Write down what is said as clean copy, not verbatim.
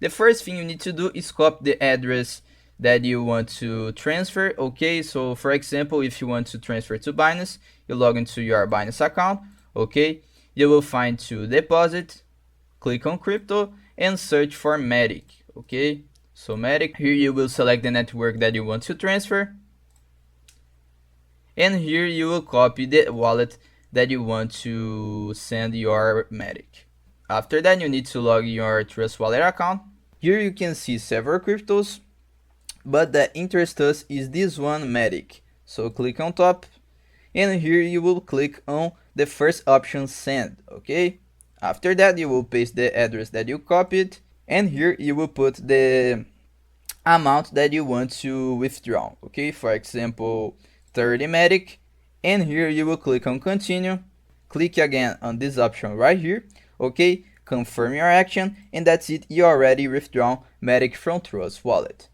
The first thing you need to do is copy the address that you want to transfer. Okay, so for example, if you want to transfer to Binance, you log into your Binance account. Okay, you will find to deposit, click on crypto and search for MATIC. Okay, so MATIC, here you will select the network that you want to transfer, and here you will copy the wallet that you want to send your MATIC. After that, you need to log your Trust Wallet account. Here you can see several cryptos, but that interests us is this one, MATIC. So click on top, and here you will click on the first option, send. Okay, after that you will paste the address that you copied, and here you will put the amount that you want to withdraw. Okay, for example 30 MATIC, and here you will click on continue, click again on this option right here. Okay, confirm your action, and that's it, you already withdrawn MATIC from Trust Wallet.